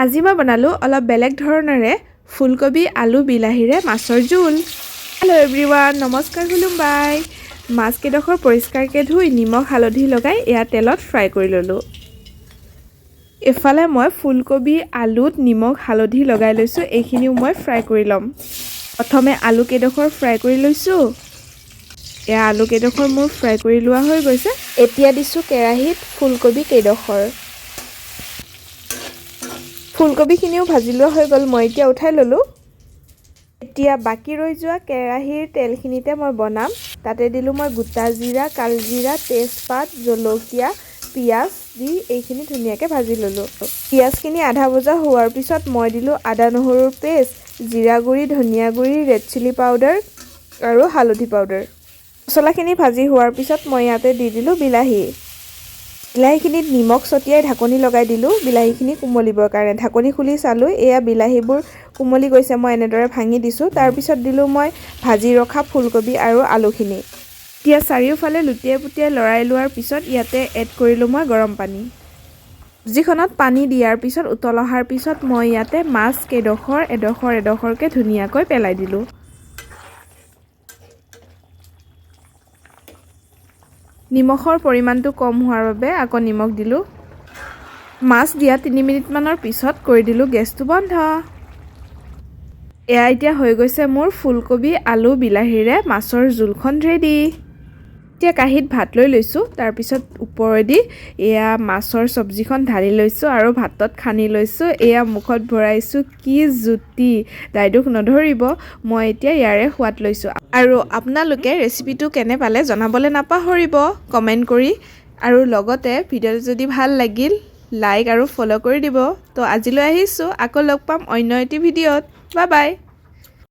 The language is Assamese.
আজি মই বনালোঁ অলপ বেলেগ ধৰণেৰে ফুলকবি আলু বিলাহীৰে মাছৰ জোল। হেল্ল' এভৰিৱান, নমস্কাৰ, খুলুমবাই। মাছকেইডোখৰ পৰিষ্কাৰকৈ ধুই নিমখ হালধি লগাই এয়া তেলত ফ্ৰাই কৰি ল'লোঁ। এফালে মই ফুলকবি আলুত নিমখ হালধি লগাই লৈছোঁ, এইখিনিও মই ফ্ৰাই কৰি ল'ম। প্ৰথমে আলুকেইডোখৰ ফ্ৰাই কৰি লৈছোঁ। এয়া আলুকেইডোখৰ মোৰ ফ্ৰাই কৰি লোৱা হৈ গৈছে। এতিয়া দিছোঁ কেৰাহীত ফুলকবি কেইডোখৰ। ফুলকবিখিনিও ভাজি লোৱা হৈ গ'ল, মই এতিয়া উঠাই ল'লোঁ। এতিয়া বাকী ৰৈ যোৱা কেৰাহীৰ তেলখিনিতে মই বনাম। তাতে দিলোঁ মই গোটা জিৰা, কালজিৰা, তেজপাত, জলকীয়া, পিঁয়াজ দি এইখিনি ধুনীয়াকৈ ভাজি ল'লোঁ। পিঁয়াজখিনি আধা ভজা হোৱাৰ পিছত মই দিলোঁ আদা নহৰুৰ পেষ্ট, জিৰা গুড়ি, ধনিয়া গুড়ি, ৰেড চিলি পাউডাৰ আৰু হালধি পাউডাৰ। মছলাখিনি ভাজি হোৱাৰ পিছত মই ইয়াতে দি দিলোঁ বিলাহী। বিলাহীখিনিত নিমখ ছটিয়াই ঢাকনি লগাই দিলোঁ বিলাহীখিনি কোমলিবৰ কাৰণে। ঢাকনি খুলি চালোঁ, এয়া বিলাহীবোৰ কোমলি গৈছে। মই এনেদৰে ভাঙি দিছোঁ। তাৰপিছত দিলোঁ মই ভাজি ৰখা ফুলকবি আৰু আলুখিনি। এতিয়া চাৰিওফালে লুটিয়াই পুটিয়াই লৰাই লোৱাৰ পিছত ইয়াতে এড কৰিলোঁ মই গৰম পানী। চব্জিখনত পানী দিয়াৰ পিছত উতল অহাৰ পিছত মই ইয়াতে মাছকেইডোখৰ এডোখৰকৈ ধুনীয়াকৈ পেলাই দিলোঁ। নিমখৰ পৰিমাণটো কম হোৱাৰ বাবে আকৌ নিমখ দিলোঁ। মাছ দিয়া 3 মিনিটমানৰ পিছত কৰি দিলোঁ গেছটো বন্ধ। এয়া এতিয়া হৈ গৈছে মোৰ ফুলকবি আলু বিলাহীৰে মাছৰ জোলখন ৰেডি। এতিয়া কাঁহীত ভাত লৈ লৈছোঁ। তাৰপিছত ওপৰেদি এয়া মাছৰ চব্জিখন ঢালি লৈছোঁ আৰু ভাতত সানি লৈছোঁ। এয়া মুখত ভৰাইছোঁ, কি জুতি, দাইদোষ নধৰিব। মই এতিয়া ইয়াৰে সোৱাদ লৈছোঁ। আৰু আপোনালোকে ৰেচিপিটো কেনে পালে জনাবলৈ নাপাহৰিব কমেণ্ট কৰি। আৰু লগতে ভিডিঅ'টো যদি ভাল লাগিল লাইক আৰু ফ'ল' কৰি দিব। তো আজিলৈ আহিছোঁ, আকৌ লগ পাম অন্য এটি ভিডিঅ'ত। Bye bye.